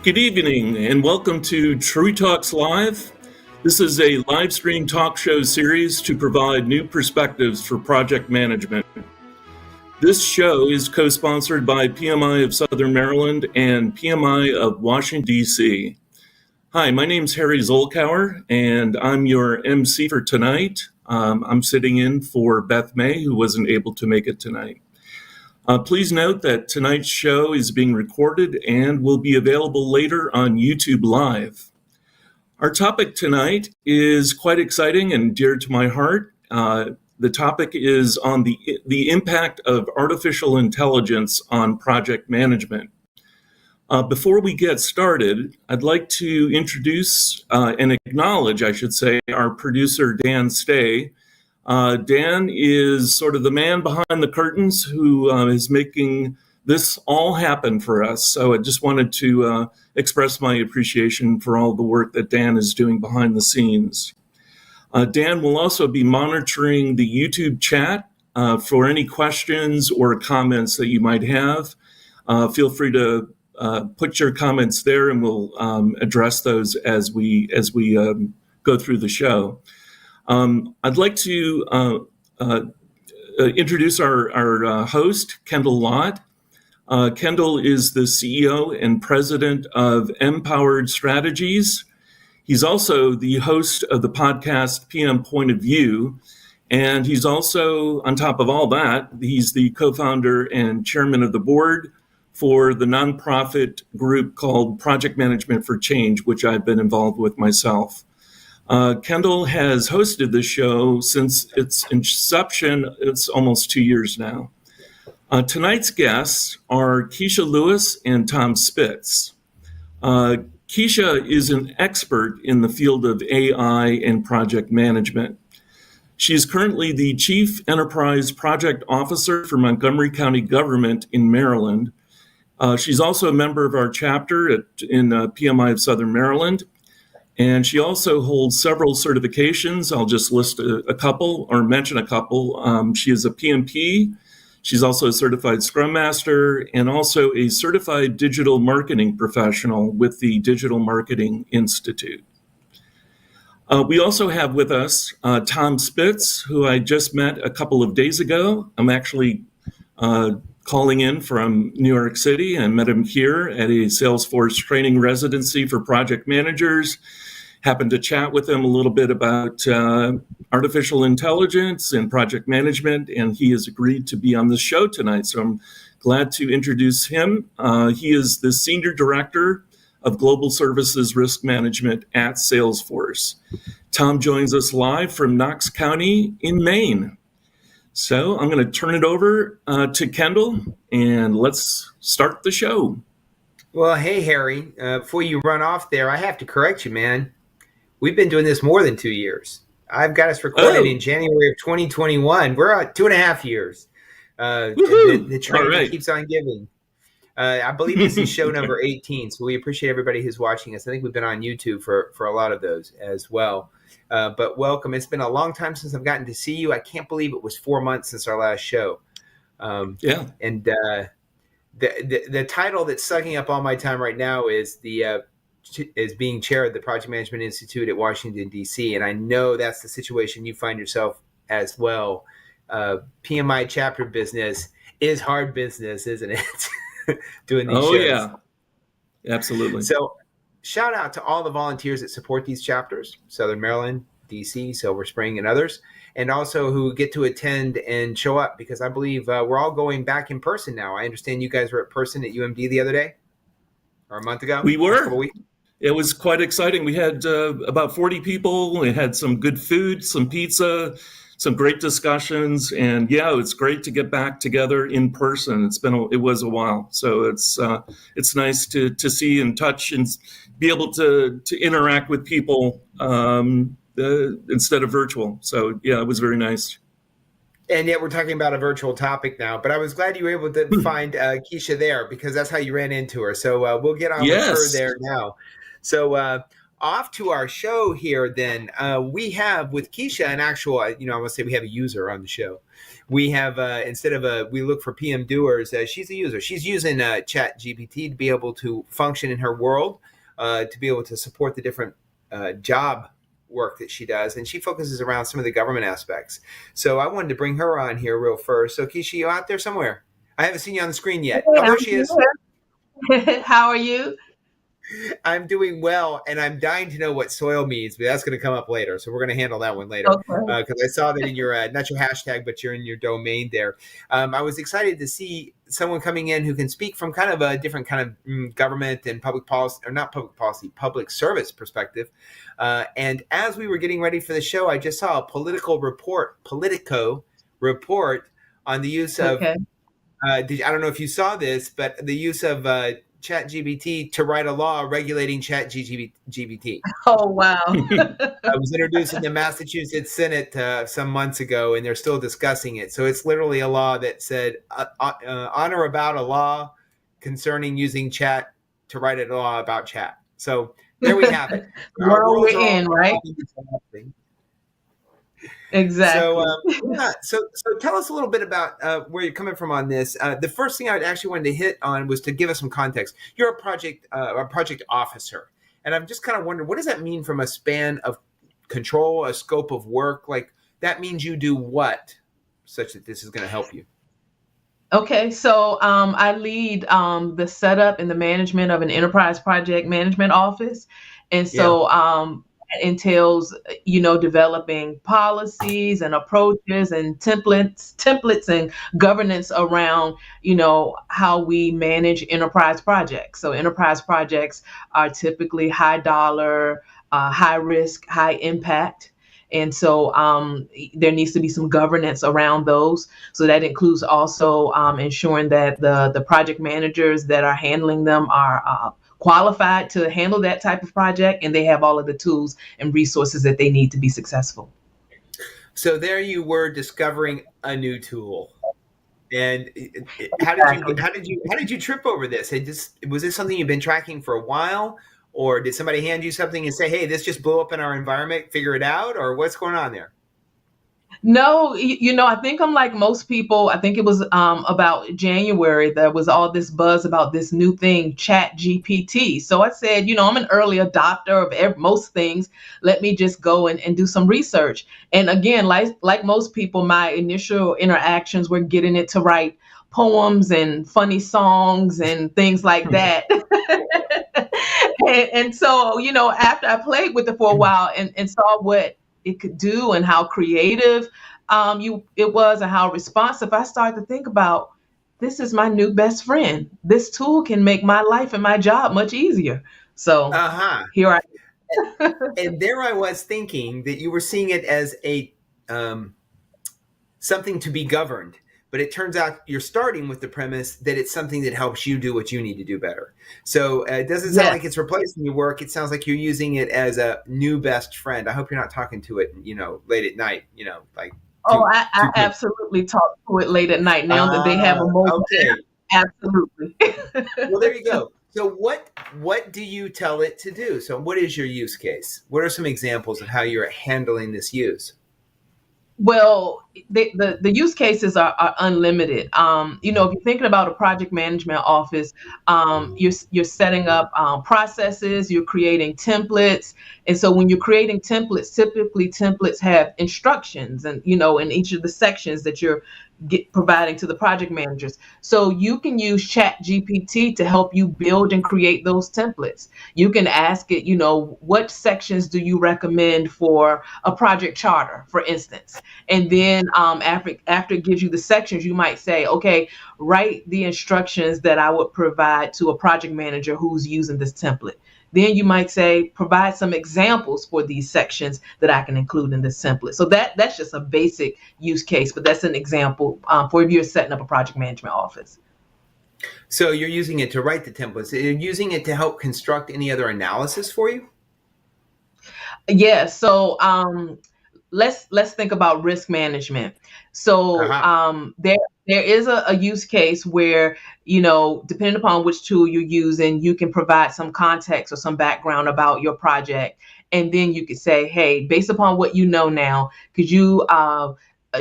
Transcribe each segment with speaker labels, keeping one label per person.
Speaker 1: Good evening and welcome to True Talks Live. This is a live stream talk show series to provide new perspectives for project management. This show is co-sponsored by PMI of Southern Maryland and PMI of Washington, D.C. Hi, my name's Harry Zolkauer and I'm your MC for tonight. I'm sitting in for Beth May, who wasn't able to make it tonight. Please note that tonight's show is being recorded and will be available later on YouTube Live. Our topic tonight is quite exciting and dear to my heart. The topic is on the impact of artificial intelligence on project management. Before we get started, I'd like to introduce and acknowledge, I should say, our producer, Dan Stay. Dan is sort of the man behind the curtains who is making this all happen for us. So I just wanted to express my appreciation for all the work that Dan is doing behind the scenes. Dan will also be monitoring the YouTube chat for any questions or comments that you might have. Feel free to put your comments there and we'll address those as we go through the show. I'd like to introduce our host, Kendall Lott. Kendall is the CEO and president of Empowered Strategies. He's also the host of the podcast PM Point of View. And he's also, on top of all that, he's the co-founder and chairman of the board for the nonprofit group called Project Management for Change, which I've been involved with myself. Kendall has hosted the show since its inception. It's almost 2 years now. Tonight's guests are Keisha Lewis and Tom Spitz. Keisha is an expert in the field of AI and project management. She is currently the Chief Enterprise Project Officer for Montgomery County Government in Maryland. She's also a member of our chapter in PMI of Southern Maryland. And she also holds several certifications. I'll just list a couple or mention a couple. She is a PMP. She's also a certified Scrum Master and also a certified digital marketing professional with the Digital Marketing Institute. We also have with us Tom Spitz, who I just met a couple of days ago. I'm actually calling in from New York City. I met him here at a Salesforce training residency for project managers. Happened to chat with him a little bit about artificial intelligence and project management, and he has agreed to be on the show tonight. So I'm glad to introduce him. He is the Senior Director of Global Services Risk Management at Salesforce. Tom joins us live from Knox County in Maine. So I'm going to turn it over to Kendall, and let's start the show.
Speaker 2: Well, hey, Harry, before you run off there, I have to correct you, man. We've been doing this more than 2 years. I've got us recorded in January of 2021. We're at 2.5 years. The training keeps on giving. I believe this is show number 18, so we appreciate everybody who's watching us. I think we've been on YouTube for a lot of those as well. But welcome. It's been a long time since I've gotten to see you. I can't believe it was 4 months since our last show. And the title that's sucking up all my time right now is being chair of the Project Management Institute at Washington, D.C. And I know that's the situation you find yourself as well. PMI chapter business is hard business, isn't it? Doing these shows. Oh, yeah. Absolutely. So shout out to all the volunteers that support these chapters, Southern Maryland, D.C., Silver Spring, and others, and also who get to attend and show up, because I believe we're all going back in person now. I understand you guys were in person at UMD the other day, or a month ago?
Speaker 1: We were. It was quite exciting. We had about 40 people. We had some good food, some pizza, some great discussions, and yeah, it's great to get back together in person. It was a while, so it's nice to see and touch and be able to interact with people instead of virtual. So yeah, it was very nice.
Speaker 2: And yet we're talking about a virtual topic now, but I was glad you were able to find Keisha there, because that's how you ran into her. So we'll get on with her there now. So off to our show here. Then we have with Keisha an actual, I want to say we have a user on the show. We have instead of we look for PM doers. She's a user. She's using Chat GPT to be able to function in her world, to be able to support the different job work that she does, and she focuses around some of the government aspects. So I wanted to bring her on here real first. So Keisha, you out there somewhere? I haven't seen you on the screen yet. Oh, there she is.
Speaker 3: How are you?
Speaker 2: I'm doing well, and I'm dying to know what soil means, but that's going to come up later. So we're going to handle that one later, because I saw that in your not your hashtag, but you're in your domain there. I was excited to see someone coming in who can speak from kind of a different kind of government and public policy, or not public policy, public service perspective. And as we were getting ready for the show, I just saw a Politico report on the use of. I don't know if you saw this, but the use of ChatGPT to write a law regulating ChatGPT.
Speaker 3: Oh, wow.
Speaker 2: I was introduced in the Massachusetts Senate some months ago, and they're still discussing it. So it's literally a law that said on or about a law concerning using chat to write a law about chat. So there we have it.
Speaker 3: World we're in, right? Exactly.
Speaker 2: So tell us a little bit about where you're coming from on this. The first thing I actually wanted to hit on was to give us some context. You're a project officer, and I'm just kind of wondering, what does that mean from a span of control, a scope of work? Like, that means you do what, such that this is going to help you?
Speaker 3: Okay, so I lead the setup and the management of an enterprise project management office, and so entails, developing policies and approaches and templates and governance around, how we manage enterprise projects. So enterprise projects are typically high dollar, high risk, high impact. And so there needs to be some governance around those. So that includes also ensuring that the project managers that are handling them are qualified to handle that type of project, and they have all of the tools and resources that they need to be successful.
Speaker 2: So there you were, discovering a new tool. And how did you trip over this? Was this something you've been tracking for a while, or did somebody hand you something and say, "Hey, this just blew up in our environment, figure it out," or what's going on there?
Speaker 3: No, I think I'm like most people. I think it was about January, there was all this buzz about this new thing, Chat GPT. So I said, I'm an early adopter of most things. Let me just go and do some research. And again, like most people, my initial interactions were getting it to write poems and funny songs and things like that. and so, after I played with it for a while and saw what it could do and how creative it was and how responsive, I started to think about, this is my new best friend. This tool can make my life and my job much easier. So here I
Speaker 2: am. And there I was thinking that you were seeing it as a something to be governed. But it turns out you're starting with the premise that it's something that helps you do what you need to do better. So it doesn't sound like it's replacing your work. It sounds like you're using it as a new best friend. I hope you're not talking to it, late at night, like.
Speaker 3: I absolutely talk to it late at night now that they have a mobile app. Absolutely.
Speaker 2: Well, there you go. So what do you tell it to do? So what is your use case? What are some examples of how you're handling this use?
Speaker 3: Well, the use cases are unlimited. If you're thinking about a project management office, you're setting up processes, you're creating templates. And so when you're creating templates, typically templates have instructions and, in each of the sections that you're providing to the project managers. So you can use Chat GPT to help you build and create those templates. You can ask it, what sections do you recommend for a project charter, for instance? And then after it gives you the sections, you might say, okay, write the instructions that I would provide to a project manager who's using this template. Then you might say, provide some examples for these sections that I can include in this template. So that's just a basic use case, but that's an example for if you're setting up a project management office.
Speaker 2: So you're using it to write the templates. You're using it to help construct any other analysis for you?
Speaker 3: Yeah. So let's think about risk management. So
Speaker 2: Uh-huh.
Speaker 3: there is a use case where, depending upon which tool you're using, you can provide some context or some background about your project, and then you could say, hey, based upon what you know now, could you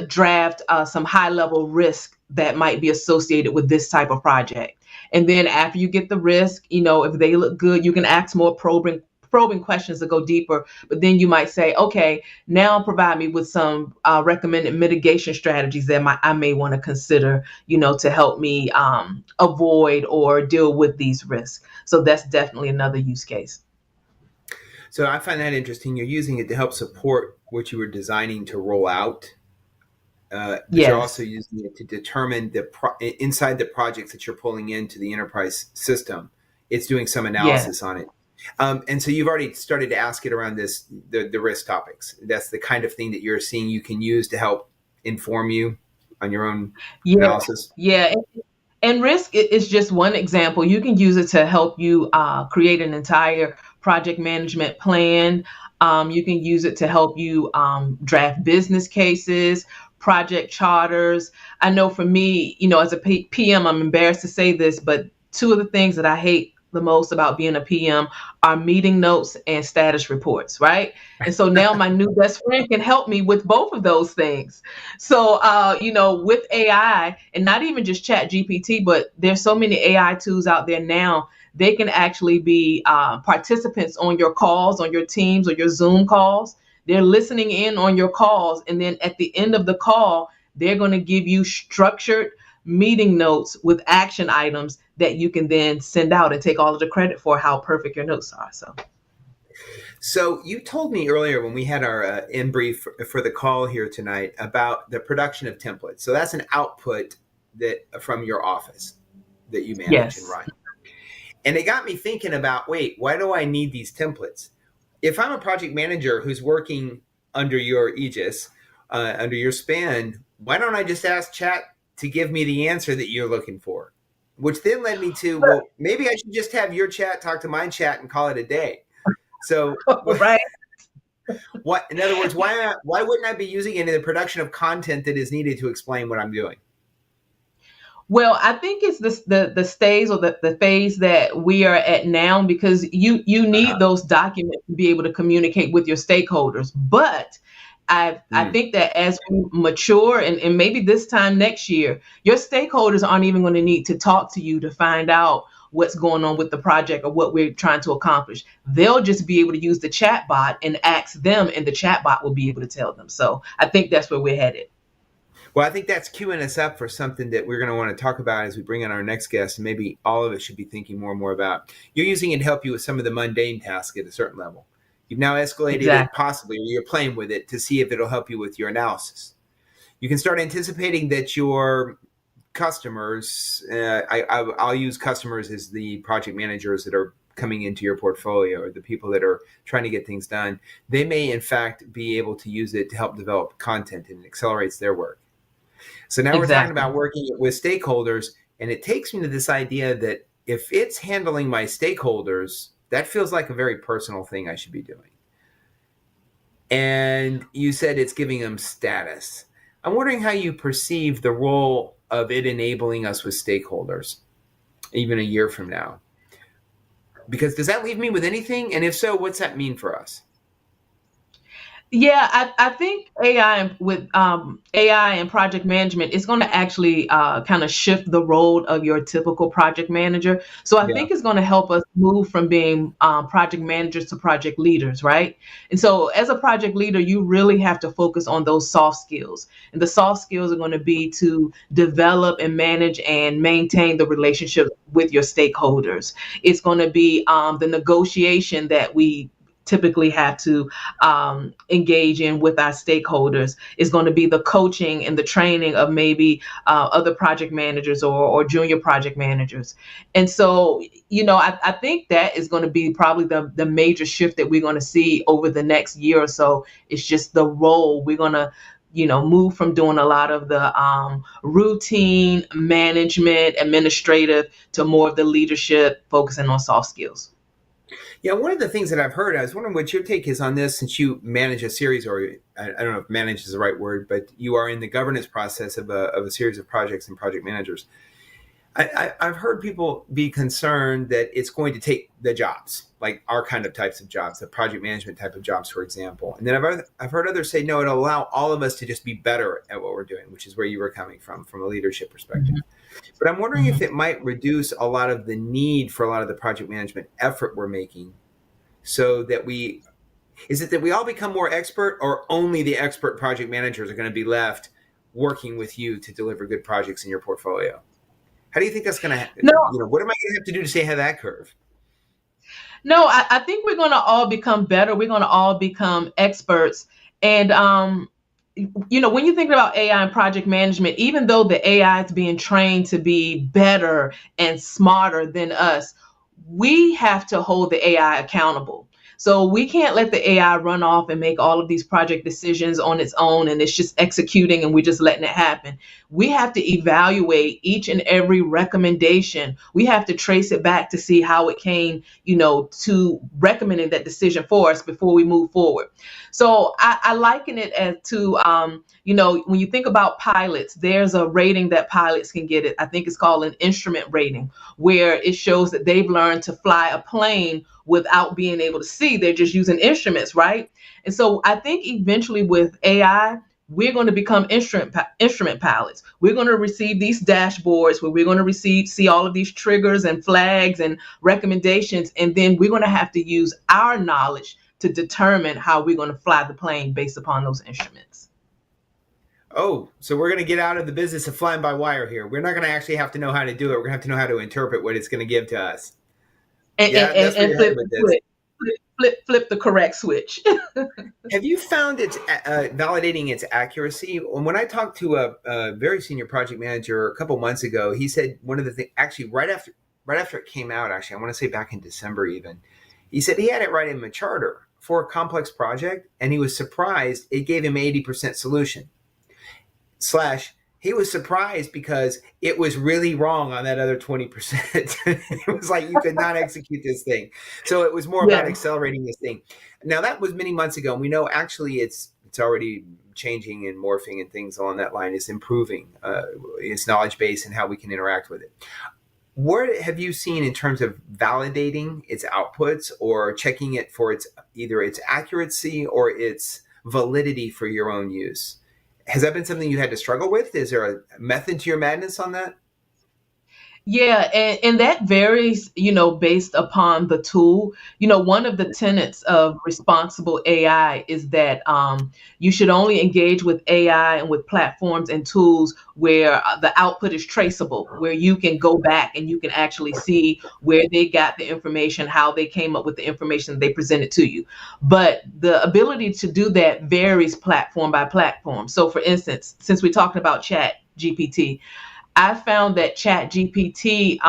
Speaker 3: draft some high level risk that might be associated with this type of project? And then after you get the risk, if they look good, you can ask more probing questions to go deeper. But then you might say, okay, now provide me with some recommended mitigation strategies that I may want to consider, to help me avoid or deal with these risks. So that's definitely another use case.
Speaker 2: So I find that interesting. You're using it to help support what you were designing to roll out, but you're also
Speaker 3: Yes.
Speaker 2: using it to determine inside the projects that you're pulling into the enterprise system. It's doing some
Speaker 3: Yeah.
Speaker 2: analysis on it. And so you've already started to ask it around the risk topics. That's the kind of thing that you're seeing you can use to help inform you on your own
Speaker 3: Yeah.
Speaker 2: analysis.
Speaker 3: Yeah. And risk is just one example. You can use it to help you create an entire project management plan. You can use it to help you draft business cases, project charters. I know for me, as a PM, I'm embarrassed to say this, but two of the things that I hate the most about being a PM are meeting notes and status reports, right? And so now my new best friend can help me with both of those things. So, with AI, and not even just Chat GPT, but there's so many AI tools out there now, they can actually be participants on your calls, on your Teams or your Zoom calls. They're listening in on your calls. And then at the end of the call, they're going to give you structured meeting notes with action items that you can then send out and take all of the credit for how perfect your notes are.
Speaker 2: So you told me earlier when we had our in brief for the call here tonight about the production of templates. So that's an output that from your office that you manage and
Speaker 3: Yes.
Speaker 2: run. And it got me thinking about, wait, why do I need these templates? If I'm a project manager who's working under your aegis, under your span, why don't I just ask Chat to give me the answer that you're looking for? Which then led me to, well, maybe I should just have your chat talk to my chat and call it a day. So,
Speaker 3: Right.
Speaker 2: what? In other words, why wouldn't I be using it in the production of content that is needed to explain what I'm doing?
Speaker 3: Well, I think it's the stage or the phase that we are at now, because you need those documents to be able to communicate with your stakeholders. But I think that as we mature, and maybe this time next year, your stakeholders aren't even going to need to talk to you to find out what's going on with the project or what we're trying to accomplish. They'll just be able to use the chat bot and ask them, and the chat bot will be able to tell them. So I think that's where we're headed.
Speaker 2: Well, I think that's queuing us up for something that we're going to want to talk about as we bring in our next guest, and maybe all of us should be thinking more and more about. You're using it to help you with some of the mundane tasks at a certain level. You've now escalated it
Speaker 3: Exactly.
Speaker 2: possibly, or you're playing with it to see if it'll help you with your analysis. You can start anticipating that your customers, I'll use customers as the project managers that are coming into your portfolio, or the people that are trying to get things done. They may, in fact, be able to use it to help develop content, and it accelerates their work. So now we're talking
Speaker 3: Exactly.
Speaker 2: about working with stakeholders, and it takes me to this idea that if it's handling my stakeholders, that feels like a very personal thing I should be doing. And you said it's giving them status. I'm wondering how you perceive the role of it enabling us with stakeholders, even a year from now. Because does that leave me with anything? And if so, what's that mean for us?
Speaker 3: Yeah, I think AI and project management is going to actually kind of shift the role of your typical project manager. So I
Speaker 2: Yeah.
Speaker 3: think it's going to help us move from being project managers to project leaders, right? And so as a project leader, you really have to focus on those soft skills. And the soft skills are going to be to develop and manage and maintain the relationship with your stakeholders. It's going to be the negotiation that we typically have to engage in with our stakeholders. Is going to be the coaching and the training of maybe other project managers or junior project managers. And so, I think that is going to be probably the major shift that we're going to see over the next year or so. It's just the role we're going to move from doing a lot of the routine management, administrative, to more of the leadership, focusing on soft skills.
Speaker 2: Yeah, one of the things that I've heard, I was wondering what your take is on this, since you manage a series, or I don't know if manage is the right word, but you are in the governance process of a series of projects and project managers. I've heard people be concerned that it's going to take the jobs, like our kind of types of jobs, the project management type of jobs, for example. And then I've heard others say, no, it'll allow all of us to just be better at what we're doing, which is where you were coming from a leadership perspective. But I'm wondering if
Speaker 3: Mhm.
Speaker 2: it might reduce a lot of the need for a lot of the project management effort we're making, so that is it that we all become more expert, or only the expert project managers are going to be left working with you to deliver good projects in your portfolio? How do you think that's going to,
Speaker 3: No,
Speaker 2: what am I going to have to do to stay ahead of that curve?
Speaker 3: no, I think we're going to all become better. We're going to all become experts. And, when you think about AI and project management, even though the AI is being trained to be better and smarter than us, we have to hold the AI accountable. So we can't let the AI run off and make all of these project decisions on its own and it's just executing and we're just letting it happen. We have to evaluate each and every recommendation. We have to trace it back to see how it came, to recommending that decision for us before we move forward. So I liken it as to, when you think about pilots, there's a rating that pilots can get. It, I think it's called an instrument rating, where it shows that they've learned to fly a plane without being able to see. They're just using instruments, right? And so I think eventually with AI, we're going to become instrument pilots. We're going to receive these dashboards where we're going to see all of these triggers and flags and recommendations, and then we're going to have to use our knowledge to determine how we're going to fly the plane based upon those instruments.
Speaker 2: Oh, so we're going to get out of the business of flying by wire here. We're not going to actually have to know how to do it. We're going to have to know how to interpret what it's going to give to us.
Speaker 3: And,
Speaker 2: Yeah,
Speaker 3: and,
Speaker 2: that's
Speaker 3: and,
Speaker 2: where
Speaker 3: and
Speaker 2: you're headed
Speaker 3: flip
Speaker 2: with
Speaker 3: the
Speaker 2: this.
Speaker 3: flip the correct switch.
Speaker 2: Have you found it's validating its accuracy? When I talked to a very senior project manager a couple months ago, he said one of the things, actually right after it came out, actually I want to say back in December even, he said he had it right in the charter for a complex project, and he was surprised it gave him 80% solution. Slash, he was surprised because it was really wrong on that other 20%. It was like you could not execute this thing. So it was more about
Speaker 3: Yeah.
Speaker 2: accelerating this thing. Now that was many months ago, and we know actually it's already changing and morphing, and things along that line is improving its knowledge base and how we can interact with it. What have you seen in terms of validating its outputs, or checking it for either its accuracy or its validity for your own use? Has that been something you had to struggle with? Is there a method to your madness on that?
Speaker 3: Yeah, and that varies, based upon the tool. One of the tenets of responsible AI is that you should only engage with AI and with platforms and tools where the output is traceable, where you can go back and you can actually see where they got the information, how they came up with the information they presented to you. But the ability to do that varies platform by platform. So, for instance, since we're talking about Chat GPT, I found that Chat GPT,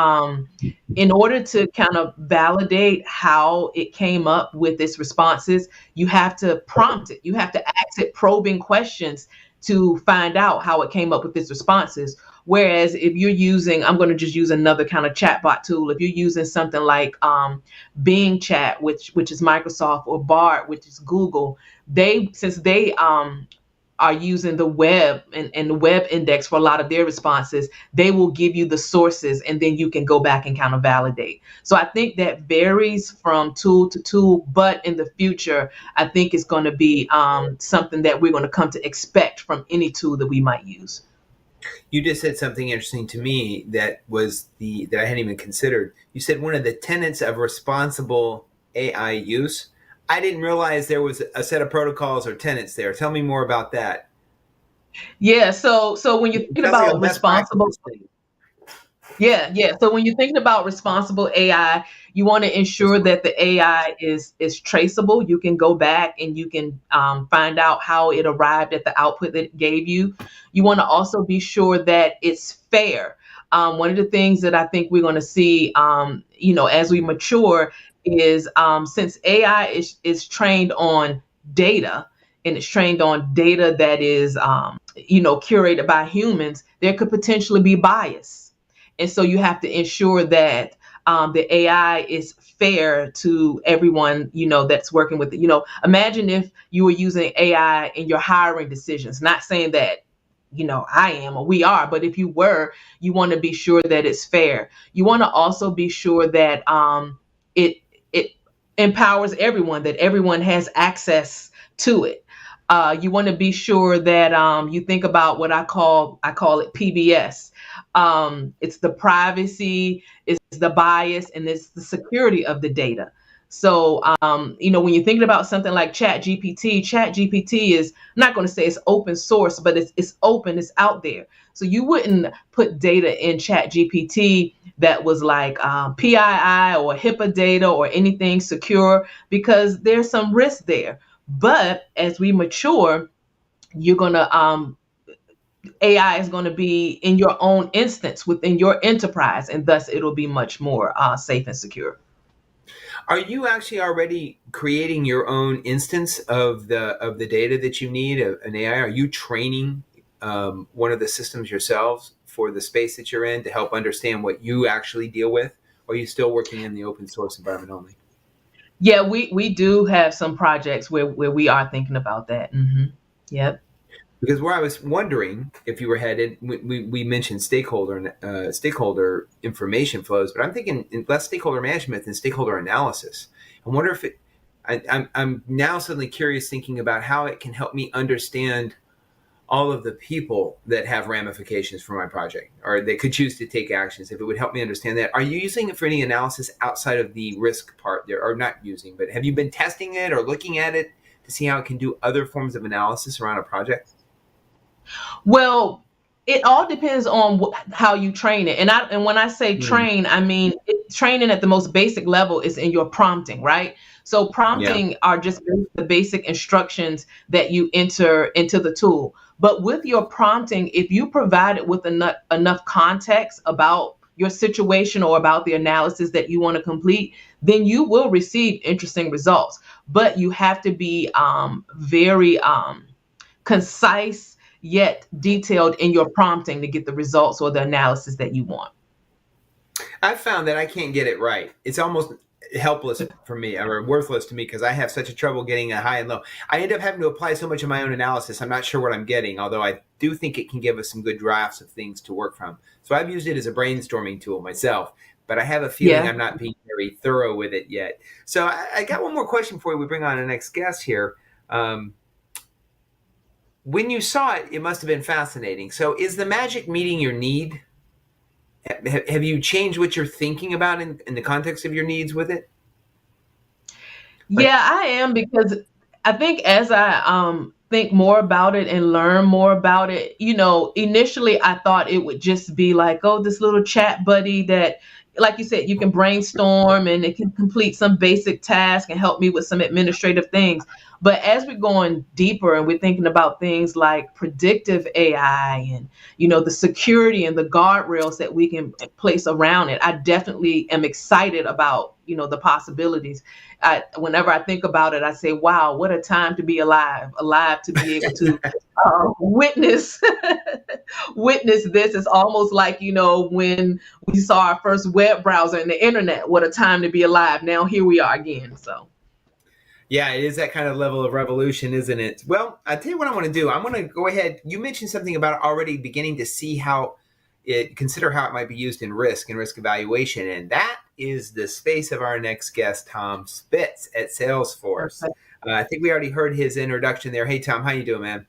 Speaker 3: in order to kind of validate how it came up with its responses, you have to prompt it. You have to ask it probing questions to find out how it came up with its responses. Whereas if you're using, I'm going to just use another kind of chatbot tool. If you're using something like Bing Chat, which is Microsoft, or Bard, which is Google, since they are using the web and the web index for a lot of their responses, they will give you the sources and then you can go back and kind of validate. So I think that varies from tool to tool, but in the future, I think it's going to be something that we're going to come to expect from any tool that we might use.
Speaker 2: You just said something interesting to me that that I hadn't even considered. You said one of the tenets of responsible AI use. I didn't realize there was a set of protocols or tenets there. Tell me more about that.
Speaker 3: Yeah, so when you're
Speaker 2: It
Speaker 3: thinking
Speaker 2: sounds like a
Speaker 3: about
Speaker 2: best
Speaker 3: responsible.
Speaker 2: practices thing.
Speaker 3: Yeah. So when you're thinking about responsible AI, you want to ensure that the AI is traceable. You can go back and you can find out how it arrived at the output that it gave you. You want to also be sure that it's fair. One of the things that I think we're going to see, as we mature, is since AI is trained on data, and it's trained on data that is, curated by humans, there could potentially be bias, and so you have to ensure that the AI is fair to everyone, that's working with it. Imagine if you were using AI in your hiring decisions. Not saying that, I am or we are, but if you were, you want to be sure that it's fair. You want to also be sure that it it empowers everyone, that everyone has access to it. You want to be sure that you think about what I call it PBS. It's the privacy, it's the bias, and it's the security of the data. So, when you're thinking about something like Chat GPT is, I'm not going to say it's open source, but it's open, it's out there. So you wouldn't put data in Chat GPT that was like PII or HIPAA data or anything secure, because there's some risk there. But as we mature, you're gonna AI is going to be in your own instance within your enterprise, and thus it'll be much more safe and secure.
Speaker 2: Are you actually already creating your own instance of the data that you need, an AI? Are you training one of the systems yourselves for the space that you're in to help understand what you actually deal with? Or are you still working in the open source environment only?
Speaker 3: Yeah, we do have some projects where we are thinking about that. Yep.
Speaker 2: Because where I was wondering if you were headed, we mentioned stakeholder information flows, but I'm thinking in less stakeholder management than stakeholder analysis. I wonder if I'm now suddenly curious, thinking about how it can help me understand all of the people that have ramifications for my project, or they could choose to take actions. If it would help me understand that, are you using it for any analysis outside of the risk part there, or not using, but have you been testing it or looking at it to see how it can do other forms of analysis around a project?
Speaker 3: Well, it all depends on how you train it. And when I say
Speaker 2: Hmm.
Speaker 3: train, I mean training at the most basic level is in your prompting, right? So
Speaker 2: Yeah.
Speaker 3: prompting are just the basic instructions that you enter into the tool. But with your prompting, if you provide it with enough context about your situation or about the analysis that you want to complete, then you will receive interesting results. But you have to be very concise yet detailed in your prompting to get the results or the analysis that you want.
Speaker 2: I've found that I can't get it right. It's almost helpless for me, or worthless to me, because I have such a trouble getting a high and low. I end up having to apply so much of my own analysis. I'm not sure what I'm getting, although I do think it can give us some good drafts of things to work from. So I've used it as a brainstorming tool myself, but I have a feeling
Speaker 3: Yeah.
Speaker 2: I'm not being very thorough with it yet. So I got one more question for you. We bring on our next guest here. Um, when you saw it, it must have been fascinating. So is the magic meeting your need? Have you changed what you're thinking about in the context of your needs with it? Like,
Speaker 3: Yeah, I am, because I think as I think more about it and learn more about it, initially I thought it would just be like, oh, this little chat buddy that, like you said, you can brainstorm and it can complete some basic task and help me with some administrative things. But as we're going deeper and we're thinking about things like predictive AI and, the security and the guardrails that we can place around it, I definitely am excited about, the possibilities. Whenever I think about it, I say, wow, what a time to be alive to be able to witness witness this. It's almost like, when we saw our first web browser and the internet, what a time to be alive. Now here we are again. So
Speaker 2: yeah, it is that kind of level of revolution, isn't it? Well, I tell you what I want to do. I'm going to go ahead. You mentioned something about already beginning to see how consider how it might be used in risk and risk evaluation, and that is the space of our next guest, Tom Spitz at Salesforce.
Speaker 3: okay.
Speaker 2: I think we already heard his introduction there. Hey, Tom, how you doing, man?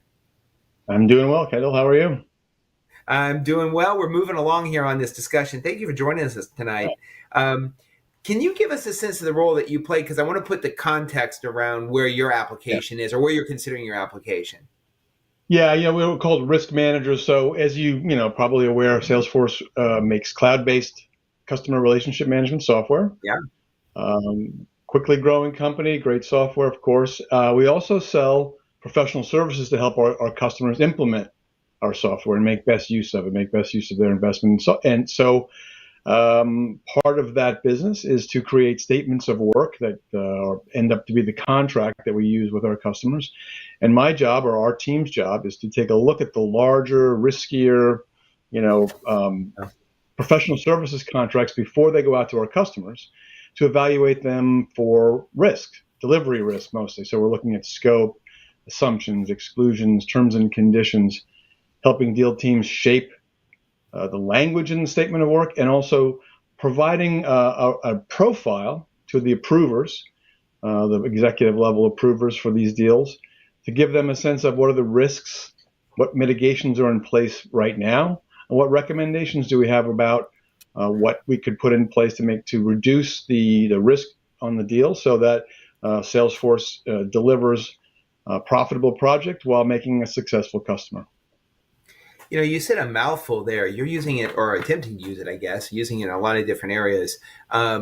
Speaker 4: I'm doing well, Kendall. How are you?
Speaker 2: I'm doing well. We're moving along here on this discussion. Thank you for joining us tonight. Um, can you give us a sense of the role that you play? Because I want to put the context around where your
Speaker 4: Yeah.
Speaker 2: application is, or where you're considering your application.
Speaker 4: Yeah, we were called risk managers. So as probably aware, Salesforce makes cloud-based customer relationship management software.
Speaker 2: Yeah.
Speaker 4: Quickly growing company, great software, of course. We also sell professional services to help our customers implement our software and make best use of it, make best use of their investment. So part of that business is to create statements of work that end up to be the contract that we use with our customers. And my job, or our team's job, is to take a look at the larger, riskier, you know, um, professional services contracts before they go out to our customers to evaluate them for risk, delivery risk mostly. So we're looking at scope, assumptions, exclusions, terms and conditions, helping deal teams shape the language in the statement of work, and also providing a profile to the approvers, the executive level approvers for these deals, to give them a sense of what are the risks, what mitigations are in place right now, and what recommendations do we have about what we could put in place to reduce the risk on the deal so that Salesforce delivers a profitable project while making a successful customer.
Speaker 2: You said a mouthful there. You're using it, or attempting to use it, I guess, using it in a lot of different areas. I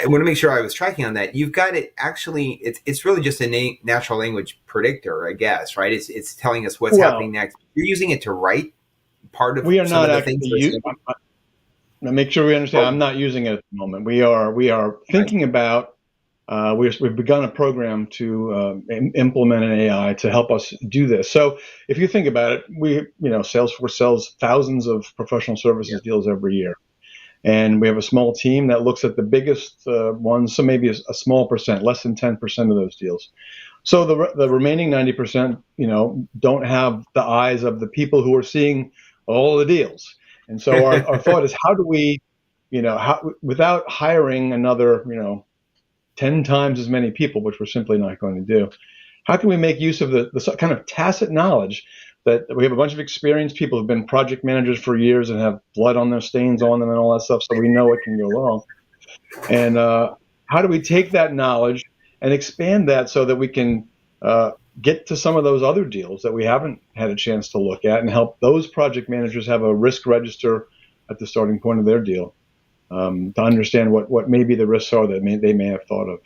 Speaker 2: want to make sure I was tracking on that. You've got it actually, it's really just a natural language predictor, I guess, right? It's telling us what's happening next. You're using it to write part of
Speaker 4: we are
Speaker 2: some
Speaker 4: not
Speaker 2: of the
Speaker 4: actually
Speaker 2: things.
Speaker 4: Now make sure we understand, I'm not using it at the moment. We are thinking about, we've begun a program to implement an AI to help us do this. So if you think about it, Salesforce sells thousands of professional services deals every year. And we have a small team that looks at the biggest ones, so maybe a small percent, less than 10% of those deals. So the remaining 90%, don't have the eyes of the people who are seeing all the deals. And so our thought is, how do we, without hiring another, 10 times as many people, which we're simply not going to do, how can we make use of the kind of tacit knowledge that we have a bunch of experienced people who've been project managers for years and have blood on their stains on them and all that stuff, so we know it can go wrong. And how do we take that knowledge and expand that so that we can get to some of those other deals that we haven't had a chance to look at and help those project managers have a risk register at the starting point of their deal, to understand what maybe the risks are that they may have thought of.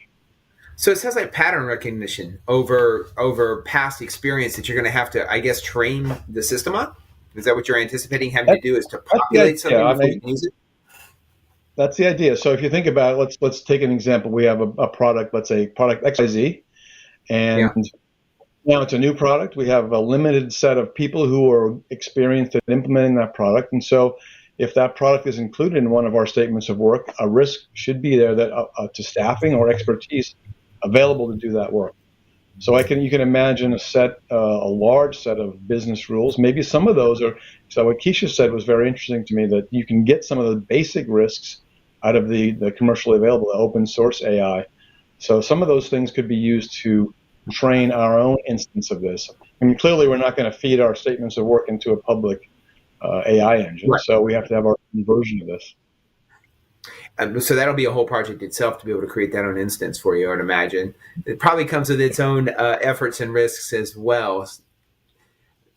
Speaker 2: So it sounds like pattern recognition over past experience that you're going to have to, I guess, train the system on. Is that what you're anticipating having to do, is to populate something before you can use it?
Speaker 4: That's the idea. So if you think about it, let's take an example. We have a product, let's say product XYZ, and now it's a new product. We have a limited set of people who are experienced at implementing that product. And so if that product is included in one of our statements of work, a risk should be there that to staffing or expertise available to do that work. So you can imagine a large set of business rules. Maybe some of those are, so what Keisha said was very interesting to me, that you can get some of the basic risks out of the commercially available open source AI. So some of those things could be used to train our own instance of this. I mean, clearly we're not going to feed our statements of work into a public AI engine, right. So we have to have our own version of this.
Speaker 2: So that'll be a whole project itself to be able to create that own instance for you, I would imagine. It probably comes with its own efforts and risks as well.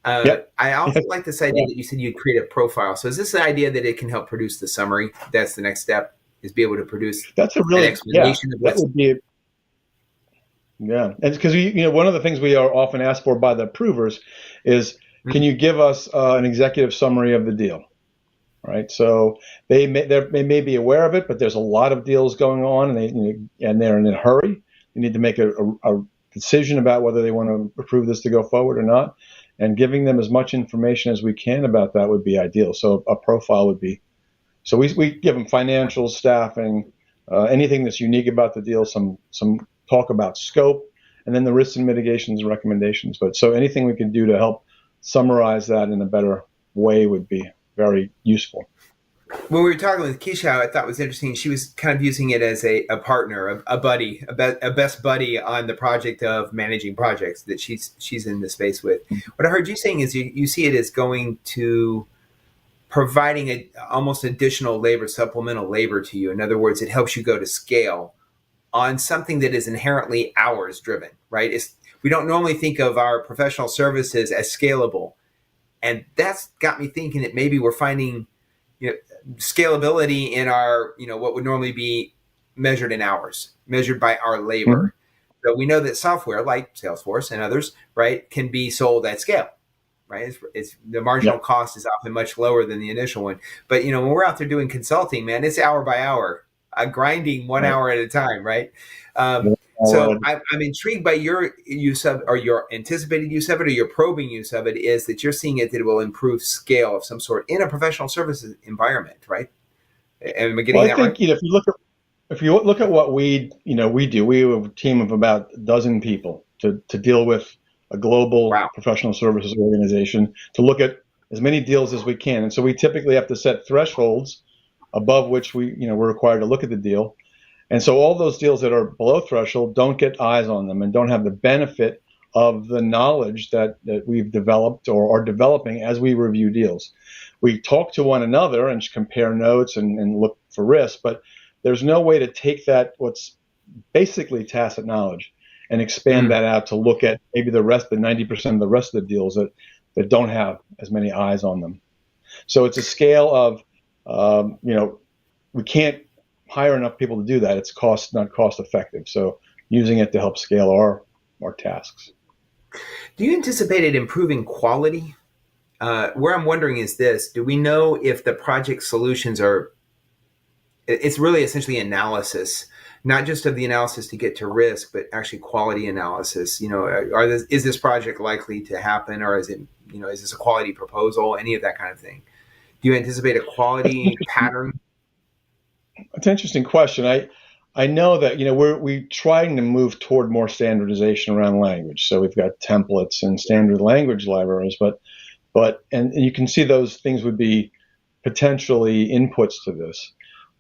Speaker 2: I also like this idea that you said you'd create a profile. So is this the idea that it can help produce the summary? That's the next step, is be able to produce an explanation of what's...
Speaker 4: Yeah, and because one of the things we are often asked for by the approvers is, can you give us an executive summary of the deal? Right, so they may be aware of it, but there's a lot of deals going on, and they're in a hurry. You need to make a decision about whether they want to approve this to go forward or not, and giving them as much information as we can about that would be ideal. So a profile would be, so we give them financials, staffing, anything that's unique about the deal, some talk about scope, and then the risks and mitigations and recommendations. But so anything we can do to help summarize that in a better way would be very useful.
Speaker 2: When we were talking with Keisha, I thought was interesting. She was kind of using it as a partner, a buddy, a best buddy on the project of managing projects that she's in the space with. What I heard you saying is you see it as going to providing almost additional labor, supplemental labor to you. In other words, it helps you go to scale on something that is inherently hours driven, right? We don't normally think of our professional services as scalable. And that's got me thinking that maybe we're finding, scalability in our, what would normally be measured in hours, measured by our labor. Mm-hmm. So we know that software like Salesforce and others, right, can be sold at scale, right? It's the marginal cost is often much lower than the initial one. But, when we're out there doing consulting, man, it's hour by hour, grinding 1 hour at a time, right? So I'm intrigued by your use of, or your anticipated use of it, or your probing use of it, is that you're seeing it that it will improve scale of some sort in a professional services environment, right? Am I getting
Speaker 4: Well, I
Speaker 2: that
Speaker 4: think,
Speaker 2: right?
Speaker 4: if you look at what we do, we have a team of about a dozen people to deal with a global
Speaker 2: Wow.
Speaker 4: professional services organization, to look at as many deals as we can. And so we typically have to set thresholds above which we're required to look at the deal. And so all those deals that are below threshold don't get eyes on them and don't have the benefit of the knowledge that we've developed or are developing as we review deals. We talk to one another and compare notes and look for risk, but there's no way to take that, what's basically tacit knowledge, and expand that out to look at maybe the 90% of the rest of the deals that don't have as many eyes on them. So it's a scale of, we can't hire enough people to do that. It's not cost effective. So using it to help scale our tasks.
Speaker 2: Do you anticipate it improving quality? Where I'm wondering is this: do we know if the project solutions are? It's really essentially analysis, not just of the analysis to get to risk, but actually quality analysis. Is this project likely to happen, or is this a quality proposal? Any of that kind of thing. Do you anticipate a quality pattern?
Speaker 4: It's an interesting question. I know that we're trying to move toward more standardization around language. So we've got templates and standard language libraries, but you can see those things would be potentially inputs to this.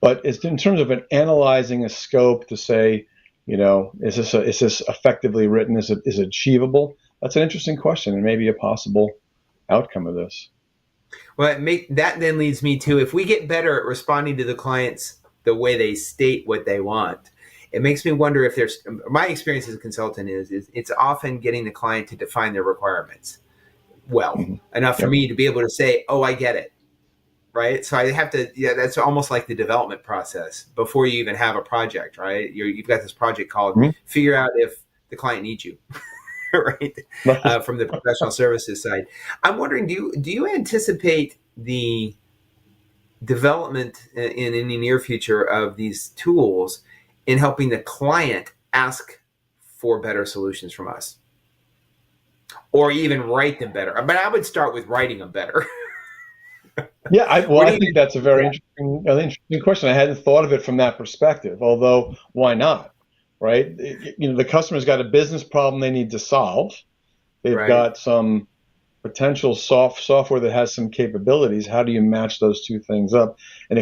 Speaker 4: But it's in terms of analyzing a scope to say, is this effectively written? Is it achievable? That's an interesting question, and maybe a possible outcome of this.
Speaker 2: Well, that then leads me to, if we get better at responding to the clients the way they state what they want, it makes me wonder if there's, my experience as a consultant is it's often getting the client to define their requirements enough for me to be able to say, oh, I get it. Right. So I have to, that's almost like the development process before you even have a project, right? You've got this project called figure out if the client needs you, right? From the professional services side. I'm wondering, do you anticipate the development in the near future of these tools in helping the client ask for better solutions from us, or even write them better? But I would start with writing them better.
Speaker 4: Yeah, I think that's a very interesting question. I hadn't thought of it from that perspective, although why not, right? The customer's got a business problem they need to solve. They've got some potential software that has some capabilities. How do you match those two things up? And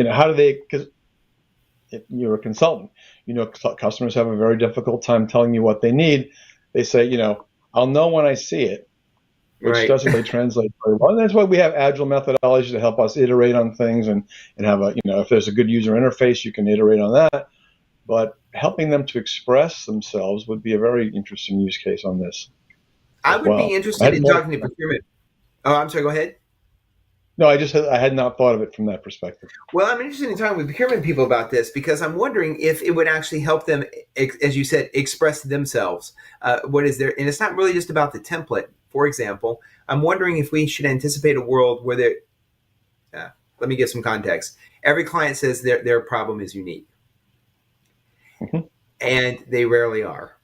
Speaker 4: how do they, because if you're a consultant, customers have a very difficult time telling you what they need. They say, I'll know when I see it, which doesn't really translate very well. And that's why we have agile methodology to help us iterate on things and have if there's a good user interface, you can iterate on that. But helping them to express themselves would be a very interesting use case on this.
Speaker 2: I would be interested in talking to procurement. Oh, I'm sorry, go ahead.
Speaker 4: No, I had not thought of it from that perspective.
Speaker 2: Well, I'm interested in talking with procurement people about this because I'm wondering if it would actually help them, as you said, express themselves. What is there? And it's not really just about the template. For example, I'm wondering if we should anticipate a world where let me give some context. Every client says their problem is unique. And they rarely are.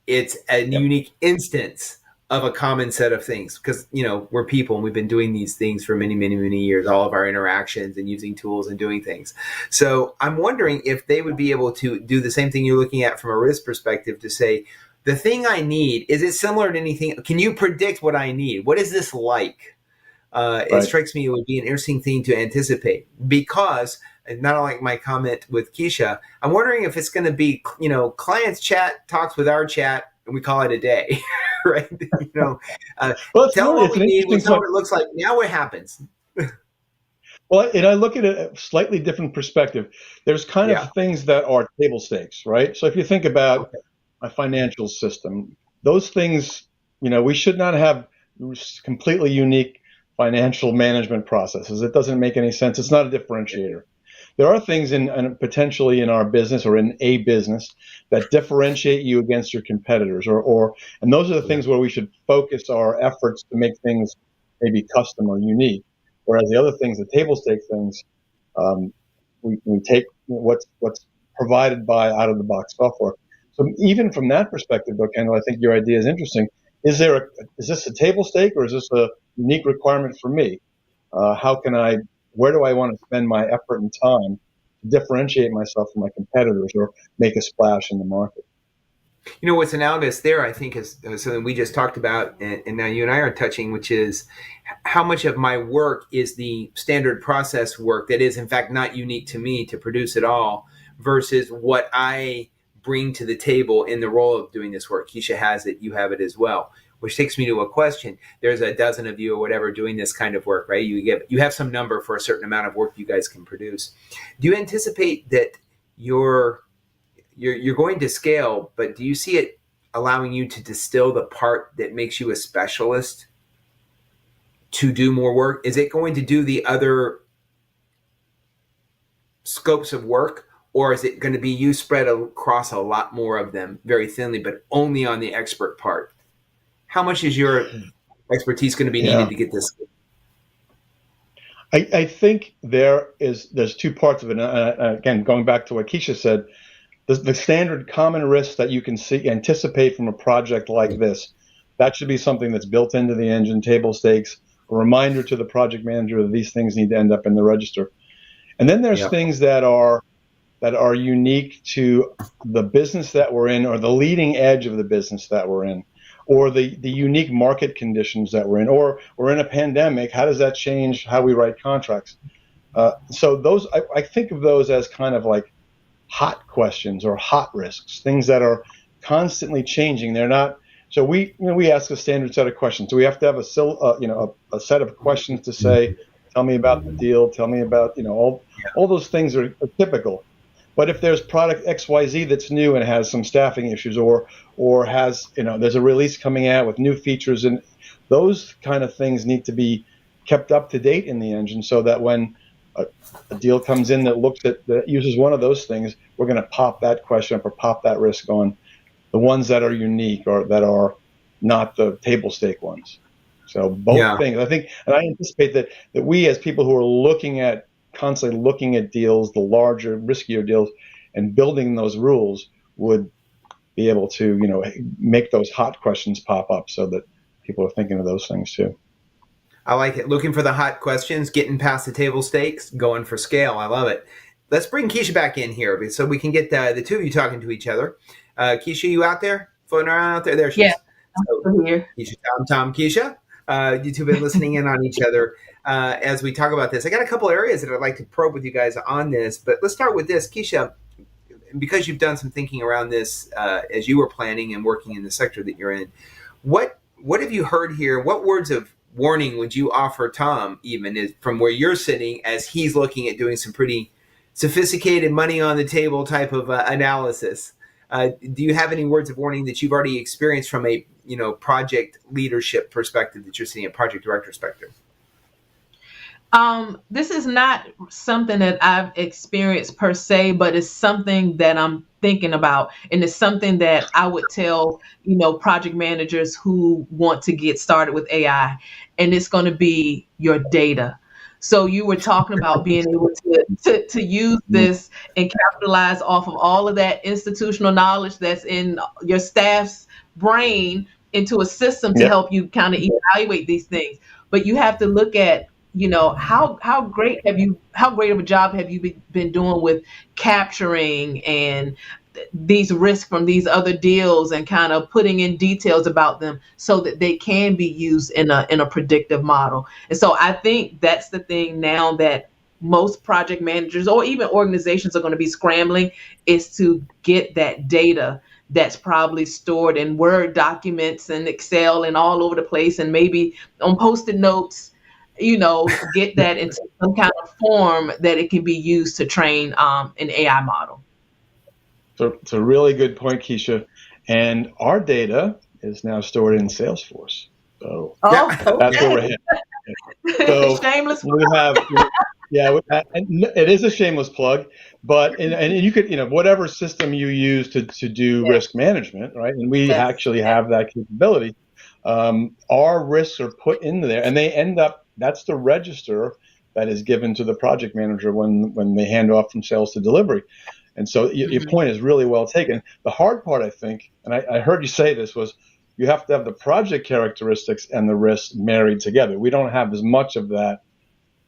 Speaker 2: It's a unique instance of a common set of things because, we're people and we've been doing these things for many, many, many years, all of our interactions and using tools and doing things. So I'm wondering if they would be able to do the same thing you're looking at from a risk perspective to say, the thing I need, is it similar to anything? Can you predict what I need? What is this like? It strikes me it would be an interesting thing to anticipate because, not unlike my comment with Keisha, I'm wondering if it's going to be, clients chat talks with our chat and we call it a day, right? Well, tell what we need, we'll tell what it looks like. Now what happens?
Speaker 4: Well, and I look at it a slightly different perspective. There's kind of things that are table stakes, right? So if you think about a financial system, those things, we should not have completely unique financial management processes. It doesn't make any sense. It's not a differentiator. There are things potentially in our business or in a business that differentiate you against your competitors, and those are the things where we should focus our efforts to make things maybe custom or unique. Whereas the other things, the table stake things, we take what's provided by out of the box software. So even from that perspective, though, Kendall, I think your idea is interesting. Is this a table stake, or is this a unique requirement for me? Where do I want to spend my effort and time to differentiate myself from my competitors or make a splash in the market?
Speaker 2: You know, what's analogous there, I think, is something we just talked about, and now you and I are touching, which is how much of my work is the standard process work that is, in fact, not unique to me to produce it all, versus what I bring to the table in the role of doing this work. Keisha has it, you have it as well, which takes me to a question. There's a dozen of you or whatever doing this kind of work, right? You have some number for a certain amount of work you guys can produce. Do you anticipate that you're going to scale, but do you see it allowing you to distill the part that makes you a specialist to do more work? Is it going to do the other scopes of work, or is it going to be you spread across a lot more of them very thinly, but only on the expert part? How much is your expertise going to be needed to get this?
Speaker 4: I think there's two parts of it. Again, going back to what Keisha said, the standard common risks that you can anticipate from a project like this, that should be something that's built into the engine, table stakes, a reminder to the project manager that these things need to end up in the register. And then there's things that are unique to the business that we're in, or the leading edge of the business that we're in, or the unique market conditions that we're in, or we're in a pandemic. How does that change how we write contracts? So those, I think of those as kind of like hot questions or hot risks, things that are constantly changing. They're not. So we ask a standard set of questions. So we have to have a set of questions to say, tell me about the deal, tell me about all those things are typical. But if there's product XYZ that's new and has some staffing issues, or has there's a release coming out with new features, and those kind of things need to be kept up to date in the engine, so that when a deal comes in that uses one of those things, we're going to pop that question up or pop that risk on the ones that are unique or that are not the table stake ones. So both things, I think, and I anticipate that we, as people who are constantly looking at deals, the larger, riskier deals, and building those rules, would be able to make those hot questions pop up, so that people are thinking of those things too.
Speaker 2: I like it. Looking for the hot questions, getting past the table stakes, going for scale. I love it. Let's bring Keisha back in here so we can get the two of you talking to each other. Keisha, you out there? Floating around out there? There she is.
Speaker 3: I'm here.
Speaker 2: Keisha, Tom, Keisha. You two have been listening in on each other as we talk about this. I got a couple areas that I'd like to probe with you guys on this, but let's start with this. Keisha, because you've done some thinking around this as you were planning and working in the sector that you're in, what have you heard here? What words of warning would you offer Tom, even from where you're sitting, as he's looking at doing some pretty sophisticated money on the table type of analysis? Do you have any words of warning that you've already experienced from a project leadership perspective, that you're seeing a project director perspective?
Speaker 3: This is not something that I've experienced per se, but it's something that I'm thinking about, and it's something that I would tell project managers who want to get started with AI, and it's going to be your data. So you were talking about being able to use this and capitalize off of all of that institutional knowledge that's in your staff's brain into a system to help you kind of evaluate these things. But you have to look at how great of a job have you been doing with capturing and these risks from these other deals, and kind of putting in details about them so that they can be used in a predictive model. And so I think that's the thing now that most project managers or even organizations are going to be scrambling, is to get that data that's probably stored in Word documents and Excel and all over the place, and maybe on Post-it notes, get that into some kind of form that it can be used to train an AI model.
Speaker 4: So it's a really good point, Keisha. And our data is now stored in Salesforce. So that's where we're headed. So
Speaker 3: shameless.
Speaker 4: We have, it is a shameless plug, but and you could, whatever system you use to do risk management, right? And we actually have that capability. Our risks are put into there, and they end up. That's the register that is given to the project manager when they hand off from sales to delivery. And so your point is really well taken. The hard part, I think, and I heard you say this, was you have to have the project characteristics and the risk married together. We don't have as much of that,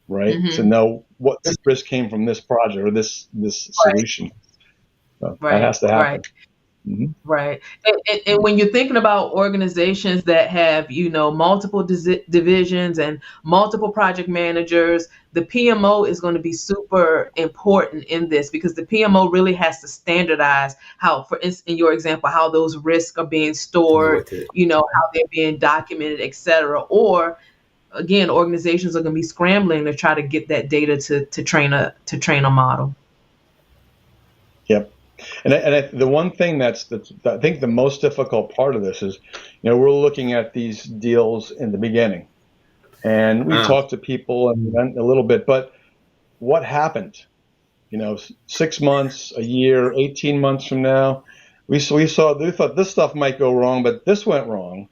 Speaker 4: right? To know what this risk came from this project or this solution. So that has to happen.
Speaker 3: Right. Right. And when you're thinking about organizations that have, multiple divisions and multiple project managers, the PMO is going to be super important in this, because the PMO really has to standardize how, for instance, in your example, how those risks are being stored, how they're being documented, et cetera. Or again, organizations are going to be scrambling to try to get that data to train a model.
Speaker 4: Yep. And the one thing that's I think the most difficult part of this is, we're looking at these deals in the beginning, and we talked to people and a little bit, but what happened? 6 months, a year, 18 months from now, we thought this stuff might go wrong, but this went wrong,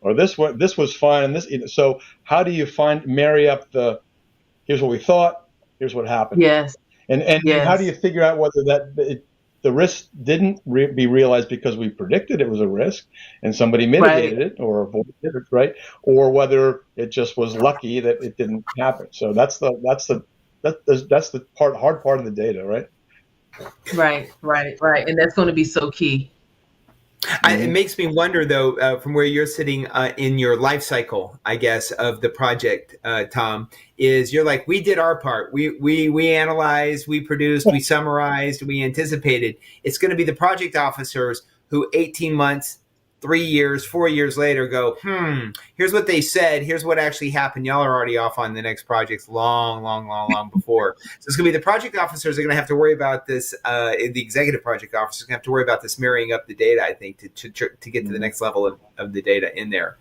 Speaker 4: or this was fine, and this. So how do you marry up here's what we thought, here's what happened?
Speaker 3: Yes.
Speaker 4: And
Speaker 3: yes.
Speaker 4: How do you figure out whether the risk didn't be realized because we predicted it was a risk and somebody mitigated it or avoided it, right? Or whether it just was lucky that it didn't happen. So that's the hard part of the data, right?
Speaker 3: Right. And that's going to be so key.
Speaker 2: It makes me wonder, though, from where you're sitting in your life cycle, I guess, of the project, Tom, is you're like, we did our part. We analyzed, we produced, we summarized, we anticipated. It's going to be the project officers who 18 months, 3 years, 4 years later go, here's what they said. Here's what actually happened. Y'all are already off on the next projects long before. So it's going to be the project officers are going to have to worry about this. The executive project officers are going to have to worry about this marrying up the data, I think, to get to the next level of the data in there.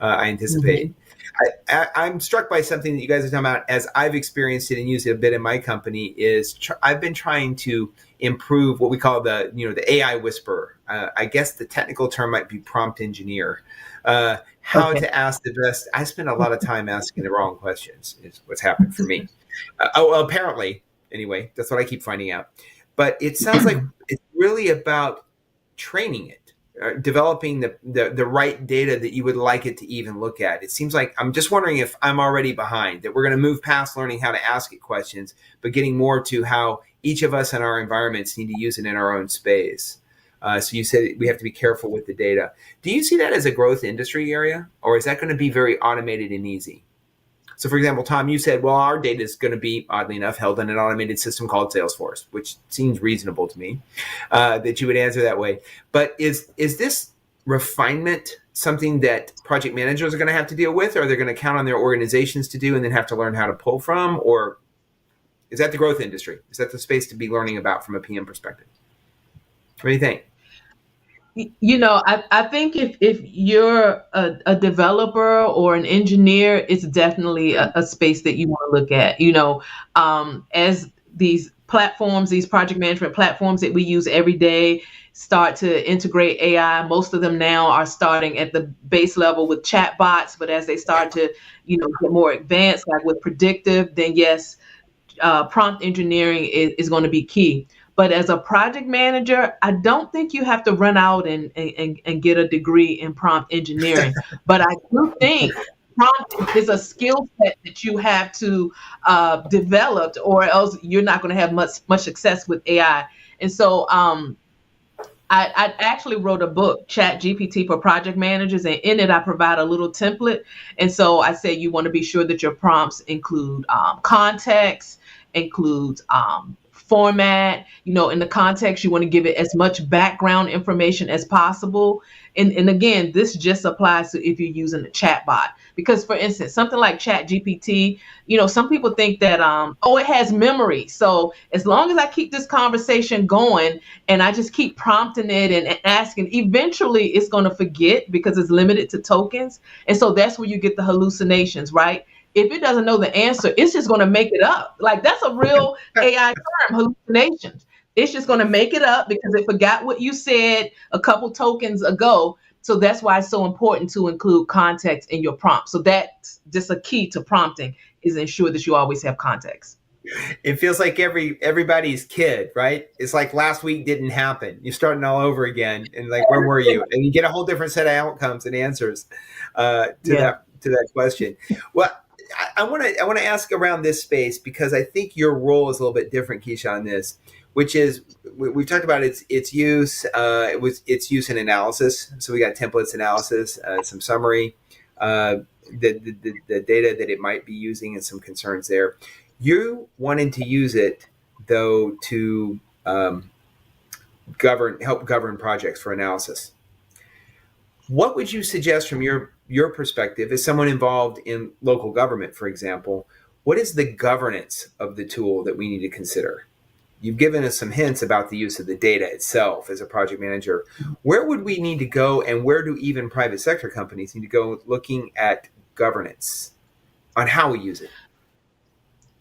Speaker 2: I anticipate. I'm struck by something that you guys are talking about, as I've experienced it and used it a bit in my company, is I've been trying to improve what we call the AI whisperer. I guess the technical term might be prompt engineer. How to ask the best. I spend a lot of time asking the wrong questions is what's happened for me. Apparently, anyway, that's what I keep finding out. But it sounds like it's really about training it. Developing the right data that you would like it to even look at. It seems like I'm just wondering if I'm already behind, that we're going to move past learning how to ask it questions, but getting more to how each of us in our environments need to use it in our own space. So you said we have to be careful with the data. Do you see that as a growth industry area, or is that going to be very automated and easy? So, for example, Tom, you said, well, our data is going to be, oddly enough, held in an automated system called Salesforce, which seems reasonable to me, that you would answer that way. But is this refinement something that project managers are going to have to deal with, or they're going to count on their organizations to do and then have to learn how to pull from? Or is that the growth industry? Is that the space to be learning about from a PM perspective? What do you think?
Speaker 3: I think if you're a developer or an engineer, it's definitely a space that you want to look at. As these platforms, these project management platforms that we use every day start to integrate AI, most of them now are starting at the base level with chatbots, but as they start to, get more advanced, like with predictive, then yes, prompt engineering is going to be key. But as a project manager, I don't think you have to run out and get a degree in prompt engineering. But I do think prompt is a skill set that you have to develop, or else you're not going to have much success with AI. And so I actually wrote a book, Chat GPT for Project Managers, and in it I provide a little template. And so I say you want to be sure that your prompts include context, includes format. In the context, you want to give it as much background information as possible. And again, this just applies to if you're using a chatbot. Because, for instance, something like Chat GPT, some people think that, it has memory. So as long as I keep this conversation going and I just keep prompting it and asking, eventually it's going to forget because it's limited to tokens. And so that's where you get the hallucinations, right? If it doesn't know the answer, it's just going to make it up. Like, that's a real AI term, hallucinations. It's just going to make it up because it forgot what you said a couple tokens ago. So that's why it's so important to include context in your prompt. So that's just a key to prompting, is ensure that you always have context.
Speaker 2: It feels like everybody's kid, right? It's like last week didn't happen. You're starting all over again, and like, where were you? And you get a whole different set of outcomes and answers
Speaker 3: Yeah.
Speaker 2: to that question. Well, I want to ask around this space because I think your role is a little bit different, Keisha, on this, which is we've talked about its use. Its use and analysis. So we got templates analysis, some summary, the data that it might be using, and some concerns there. You wanting to use it though to help govern projects for analysis. What would you suggest from your perspective as someone involved in local government, for example? What is the governance of the tool that we need to consider? You've given us some hints about the use of the data itself as a project manager. Where would we need to go, and where do even private sector companies need to go looking at governance on how we use it?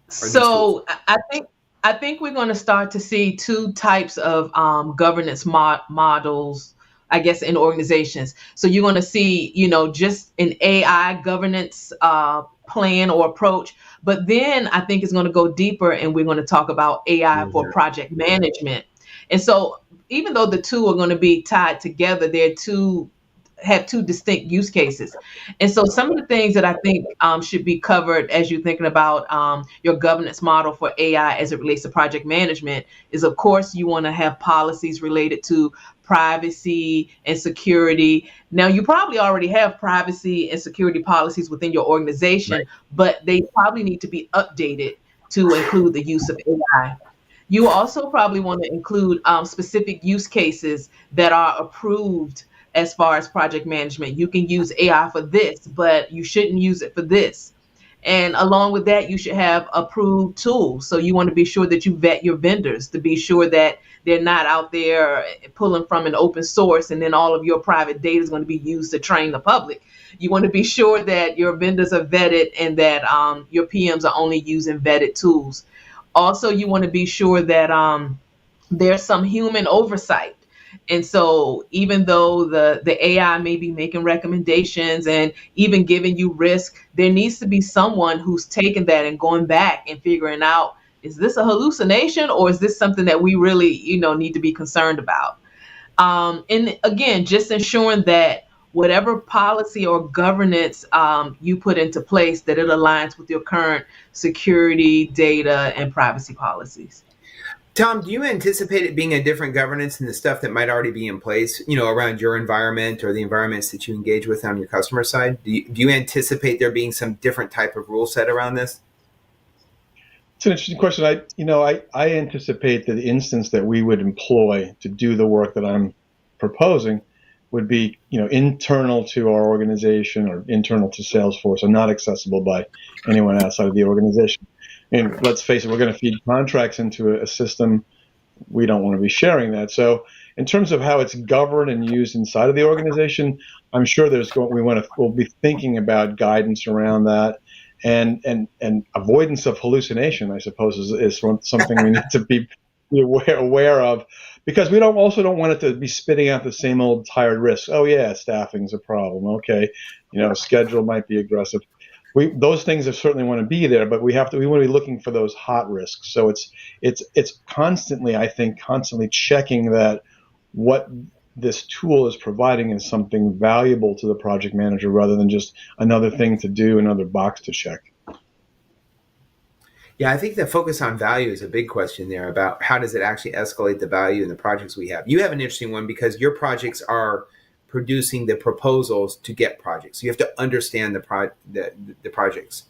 Speaker 3: So I think we're going to start to see two types of governance models, I guess, in organizations. So you're going to see, just an AI governance plan or approach, but then I think it's going to go deeper, and we're going to talk about AI for project management. And so even though the two are going to be tied together, have two distinct use cases. And so some of the things that I think should be covered as you're thinking about your governance model for AI as it relates to project management is, of course, you want to have policies related to privacy and security. Now, you probably already have privacy and security policies within your organization, right, but they probably need to be updated to include the use of AI. You also probably want to include specific use cases that are approved as far as project management. You can use AI for this, but you shouldn't use it for this. And along with that, you should have approved tools. So you want to be sure that you vet your vendors to be sure that they're not out there pulling from an open source, and then all of your private data is going to be used to train the public. You want to be sure that your vendors are vetted and that your PMs are only using vetted tools. Also, you want to be sure that there's some human oversight. And so even though the AI may be making recommendations and even giving you risk, there needs to be someone who's taking that and going back and figuring out, is this a hallucination, or is this something that we really, need to be concerned about? And again, just ensuring that whatever policy or governance you put into place, that it aligns with your current security, data, and privacy policies.
Speaker 2: Tom, do you anticipate it being a different governance than the stuff that might already be in place, around your environment or the environments that you engage with on your customer side? Do you anticipate there being some different type of rule set around this?
Speaker 4: It's an interesting question. I anticipate that the instance that we would employ to do the work that I'm proposing would be, internal to our organization or internal to Salesforce and not accessible by anyone outside of the organization. And let's face it, we're going to feed contracts into a system. We don't want to be sharing that. So in terms of how it's governed and used inside of the organization, I'm sure we'll be thinking about guidance around that, and avoidance of hallucination, I suppose, is something we need to be aware of, because we don't want it to be spitting out the same old tired risks. Oh yeah, staffing's a problem. Okay, schedule might be aggressive. Those things certainly want to be there, but we want to be looking for those hot risks. So it's constantly, I think, checking that what this tool is providing is something valuable to the project manager rather than just another thing to do, another box to check.
Speaker 2: Yeah, I think the focus on value is a big question there about how does it actually escalate the value in the projects we have. You have an interesting one because your projects are producing the proposals to get projects. So you have to understand the projects.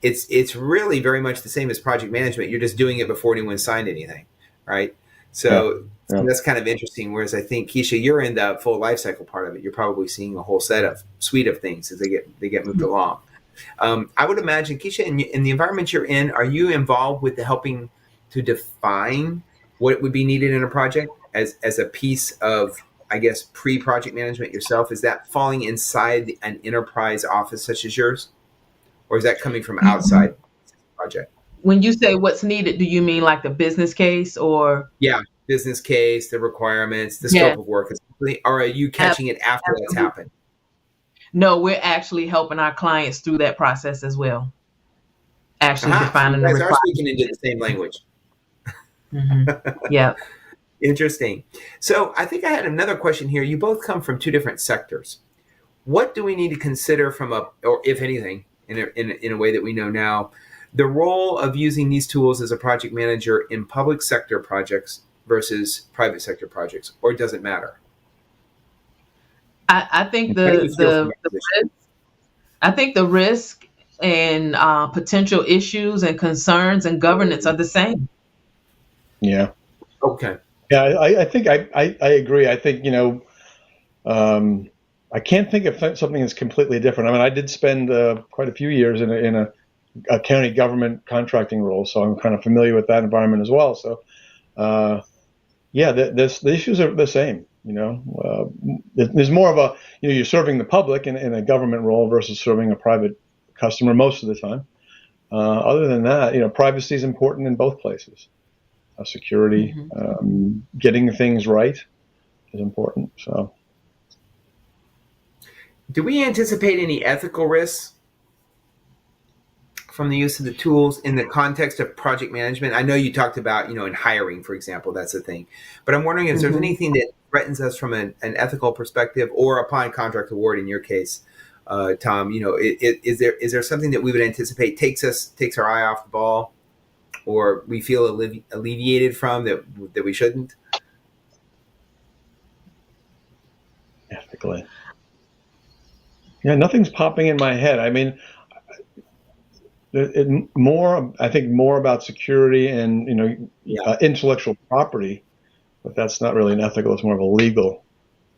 Speaker 2: It's really very much the same as project management. You're just doing it before anyone signed anything, right? So that's kind of interesting. Whereas I think, Keisha, you're in the full life cycle part of it. You're probably seeing a whole suite of things as they get moved along. I would imagine, Keisha, in the environment you're in, are you involved with the helping to define what would be needed in a project as a piece of, I guess, pre-project management yourself? Is that falling inside an enterprise office such as yours? Or is that coming from outside the project?
Speaker 3: When you say what's needed, do you mean like the business case or?
Speaker 2: Yeah, business case, the requirements, the scope of work. Or are you catching it after that's happened?
Speaker 3: No, we're actually helping our clients through that process as well. actually
Speaker 2: So
Speaker 3: defining
Speaker 2: you
Speaker 3: the
Speaker 2: guys are
Speaker 3: requirements.
Speaker 2: speaking into the same language.
Speaker 3: Yeah.
Speaker 2: Interesting. So I think I had another question here. You both come from two different sectors. What do we need to consider from or if anything, in a way that we know now, the role of using these tools as a project manager in public sector projects versus private sector projects, or does it matter?
Speaker 3: I think
Speaker 2: How do you feel from
Speaker 3: the,
Speaker 2: that
Speaker 3: the
Speaker 2: position?
Speaker 3: risk, I think the risk and potential issues and concerns and governance are the same.
Speaker 4: Yeah.
Speaker 2: Okay.
Speaker 4: Yeah, I think I agree. I think, I can't think of something that's completely different. I mean, I did spend quite a few years in a county government contracting role, so I'm kind of familiar with that environment as well. So, yeah, the issues are the same. There's more of a, you're serving the public in a government role versus serving a private customer most of the time. Other than that, privacy is important in both places. Security, getting things right is important. So,
Speaker 2: Do we anticipate any ethical risks from the use of the tools in the context of project management? I know you talked about, in hiring, for example, that's the thing. But I'm wondering if there's anything that threatens us from an ethical perspective, or upon contract award in your case, Tom. Is there something that we would anticipate takes our eye off the ball, or we feel alleviated from that we shouldn't?
Speaker 4: ethically, yeah, nothing's popping in my head. I mean, I think more about security and intellectual property, but that's not really an ethical. It's more of a legal.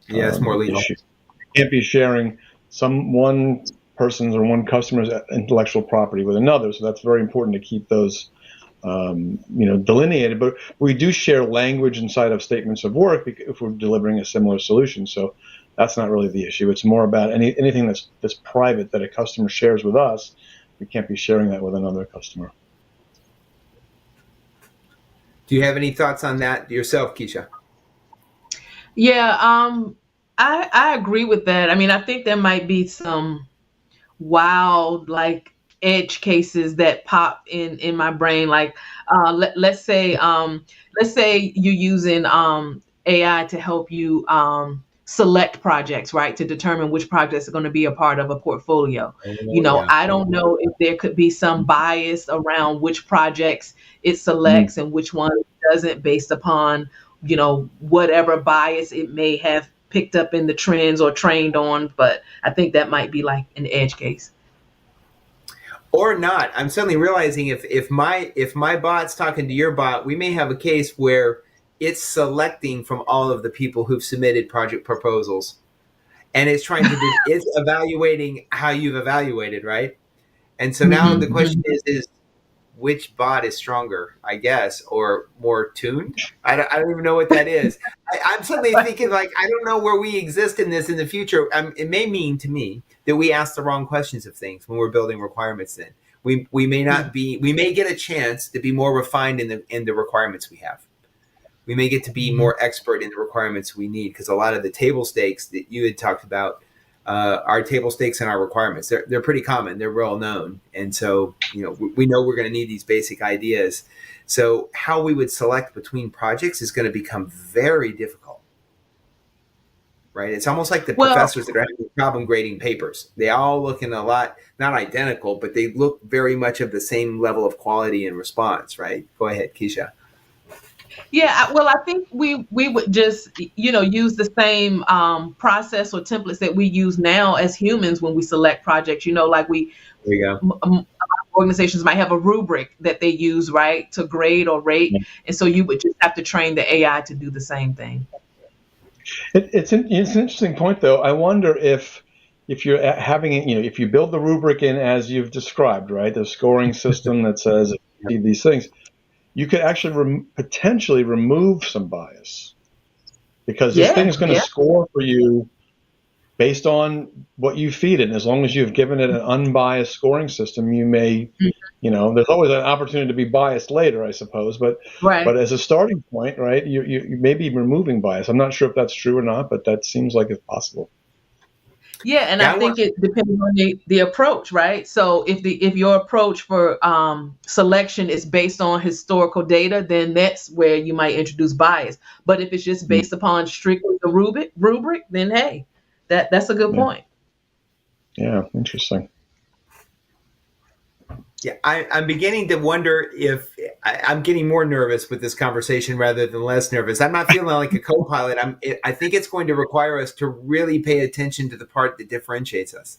Speaker 2: Yeah, it's more legal.
Speaker 4: Issue. You can't be sharing one person's or one customer's intellectual property with another. So that's very important to keep those, delineated. But we do share language inside of statements of work if we're delivering a similar solution. So that's not really the issue. It's more about anything that's private that a customer shares with us. We can't be sharing that with another customer.
Speaker 2: Do you have any thoughts on that yourself, Keisha?
Speaker 3: Yeah, I agree with that. I mean, I think there might be some wild, like, edge cases that pop in my brain. Like, let's say you're using AI to help you select projects, right? To determine which projects are going to be a part of a portfolio.
Speaker 2: Yeah.
Speaker 3: I don't know if there could be some bias around which projects it selects and which one it doesn't, based upon, whatever bias it may have picked up in the trends or trained on. But I think that might be like an edge case.
Speaker 2: Or not. I'm suddenly realizing if my bot's talking to your bot, we may have a case where it's selecting from all of the people who've submitted project proposals, and it's it's evaluating how you've evaluated, right? And so now the question is which bot is stronger, I guess, or more tuned? I don't even know what that is. I'm suddenly thinking, like, I don't know where we exist in this in the future. It may mean to me that we ask the wrong questions of things when we're building requirements. Then we may not be. We may get a chance to be more refined in the requirements we have. We may get to be more expert in the requirements we need, because a lot of the table stakes that you had talked about, our table stakes and our requirements, they're pretty common. They're well known. And so, we know we're going to need these basic ideas. So how we would select between projects is going to become very difficult, right? It's almost like the professors that are having problem grading papers. They all look in a lot, not identical, but they look very much of the same level of quality and response, right? Go ahead, Keisha.
Speaker 3: Yeah, well, I think we would just, use the same process or templates that we use now as humans when we select projects. Like
Speaker 2: There you go.
Speaker 3: Organizations might have a rubric that they use, right, to grade or rate, and so you would just have to train the AI to do the same thing.
Speaker 4: It's an interesting point, though. I wonder if you're having it, if you build the rubric in as you've described, right, the scoring system that says these things, you could actually potentially remove some bias, because this thing is going to score for you based on what you feed it. And as long as you've given it an unbiased scoring system, you may, there's always an opportunity to be biased later, I suppose. But as a starting point, right, you may be removing bias. I'm not sure if that's true or not, but that seems like it's possible.
Speaker 3: Yeah, and
Speaker 2: Yeah,
Speaker 3: I think it depends on the approach, right? So if your approach for selection is based on historical data, then that's where you might introduce bias. But if it's just based upon strictly the rubric, then hey, that's a good
Speaker 4: Yeah.
Speaker 3: point.
Speaker 4: Yeah, interesting.
Speaker 2: Yeah, I'm beginning to wonder if I'm getting more nervous with this conversation rather than less nervous. I'm not feeling like a co-pilot. I think it's going to require us to really pay attention to the part that differentiates us,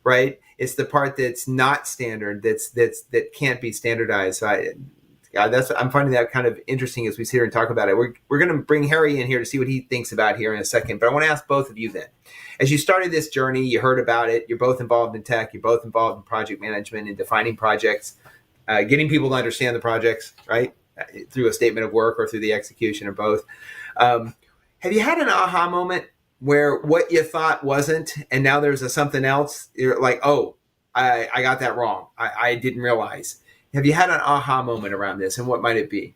Speaker 2: right? It's the part that's not standard, that can't be standardized. So I'm finding that kind of interesting as we sit here and talk about it. We're going to bring Harry in here to see what he thinks about here in a second. But I want to ask both of you then. As you started this journey, you heard about it. You're both involved in tech. You're both involved in project management and defining projects, getting people to understand the projects, right? Through a statement of work or through the execution or both. Have you had an aha moment where what you thought wasn't, and now there's something else? You're like, oh, I got that wrong. I didn't realize. Have you had an aha moment around this, and what might it be?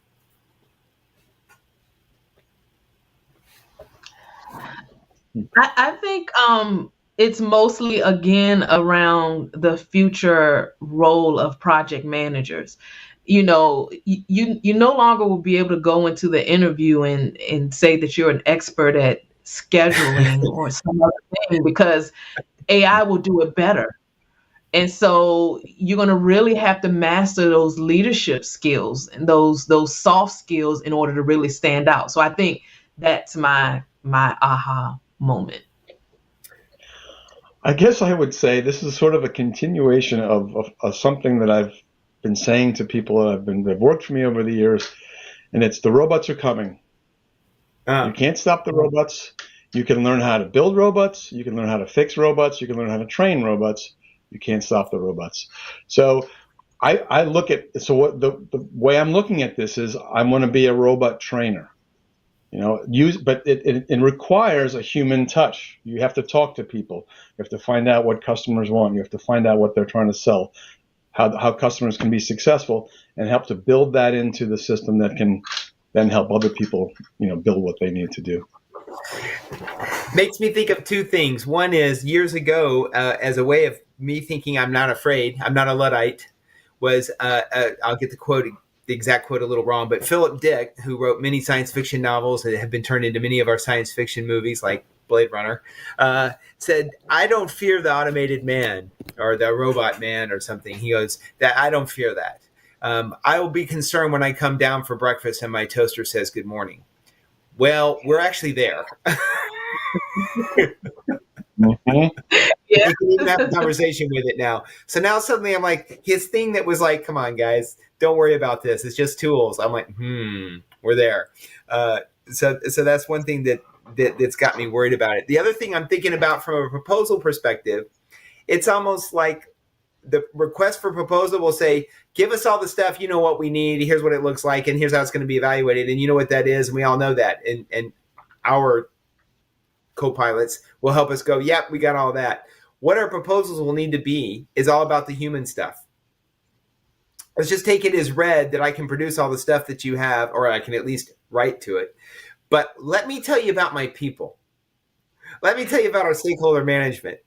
Speaker 3: I think it's mostly again around the future role of project managers. You know, you no longer will be able to go into the interview and say that you're an expert at scheduling or some other thing because AI will do it better. And so you're going to really have to master those leadership skills and those soft skills in order to really stand out. So I think that's my aha moment.
Speaker 4: I guess I would say this is sort of a continuation of something that I've been saying to people that have worked for me over the years, and it's the robots are coming. You can't stop the robots. You can learn how to build robots. You can learn how to fix robots. You can learn how to train robots. You can't stop the robots. So I look at what the way I'm looking at this is I'm going to be a robot trainer. But it requires a human touch. You have to talk to people. You have to find out what customers want. You have to find out what they're trying to sell, how customers can be successful, and help to build that into the system that can then help other people, build what they need to do.
Speaker 2: Makes me think of two things. One is years ago, as a way of me thinking I'm not afraid, I'm not a Luddite, was I'll get the exact quote a little wrong, but Philip Dick, who wrote many science fiction novels that have been turned into many of our science fiction movies like Blade Runner, said, I don't fear the automated man or the robot man or something. He goes, that I don't fear that. I will be concerned when I come down for breakfast and my toaster says good morning. Well, we're actually there.
Speaker 4: Mm-hmm.
Speaker 3: Yeah.
Speaker 2: You can even have a conversation with it now. So now suddenly I'm like, his thing that was like, come on, guys, don't worry about this. It's just tools. I'm like, we're there. So that's one thing that's got me worried about it. The other thing I'm thinking about from a proposal perspective, it's almost like the request for proposal will say, give us all the stuff, you know what we need, here's what it looks like, and here's how it's going to be evaluated, and you know what that is, and we all know that. And our co-pilots will help us go, yep, we got all that. What our proposals will need to be is all about the human stuff. Let's just take it as read that I can produce all the stuff that you have, or I can at least write to it. But let me tell you about my people. Let me tell you about our stakeholder management.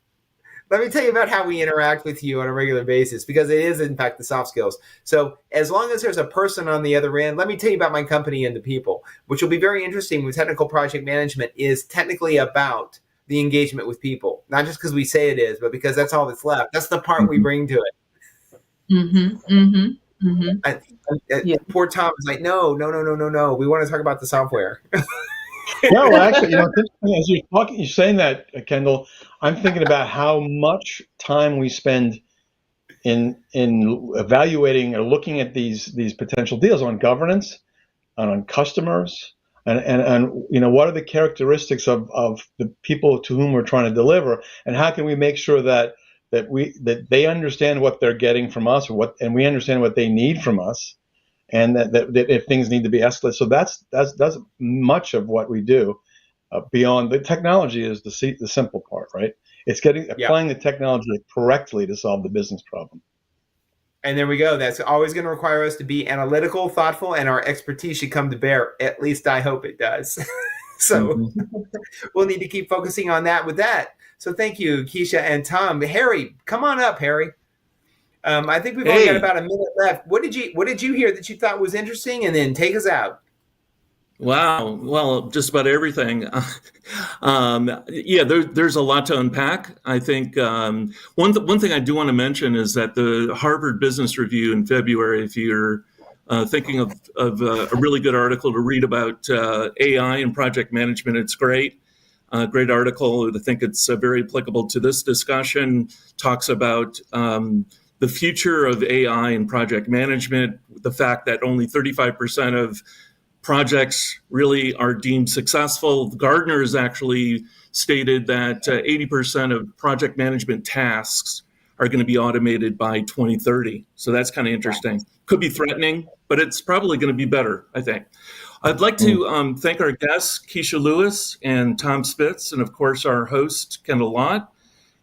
Speaker 2: Let me tell you about how we interact with you on a regular basis, because it is, in fact, the soft skills. So as long as there's a person on the other end, let me tell you about my company and the people, which will be very interesting with technical project management, is technically about the engagement with people. Not just because we say it is, but because that's all that's left. That's the part we bring to it.
Speaker 3: Mm-hmm. Mm-hmm. Mm-hmm.
Speaker 2: Yeah. Poor Tom is like, no. We want to talk about the software.
Speaker 4: No, actually, as you're saying that, Kendall, I'm thinking about how much time we spend in evaluating or looking at these potential deals on governance and on customers and what are the characteristics of the people to whom we're trying to deliver, and how can we make sure that they understand what they're getting from us, and we understand what they need from us. And that if things need to be escalated, so that's much of what we do. Beyond the technology is the simple part, right? It's applying the technology correctly to solve the business problem.
Speaker 2: And there we go. That's always going to require us to be analytical, thoughtful, and our expertise should come to bear. At least I hope it does. So we'll need to keep focusing on that with that. So thank you, Keisha and Tom. Harry, come on up, Harry. I think we've only got about a minute left. What did you hear that you thought was interesting? And then take us out.
Speaker 1: Wow. Well, just about everything. There's a lot to unpack. I think one thing I do want to mention is that the Harvard Business Review in February, if you're thinking of a really good article to read about AI and project management, it's great. Great article. I think it's very applicable to this discussion. Talks about the future of AI and project management, the fact that only 35% of projects really are deemed successful. Gartner has actually stated that 80% of project management tasks are going to be automated by 2030. So that's kind of interesting. Could be threatening, but it's probably going to be better, I think. I'd like to thank our guests, Keisha Lewis and Tom Spitz, and of course our host, Kendall Lott,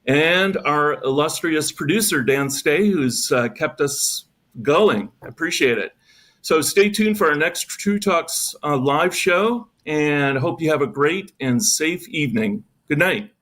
Speaker 1: and our illustrious producer, Dan Stay, who's kept us going. I appreciate it. So stay tuned for our next True Talks live show, and I hope you have a great and safe evening. Good night.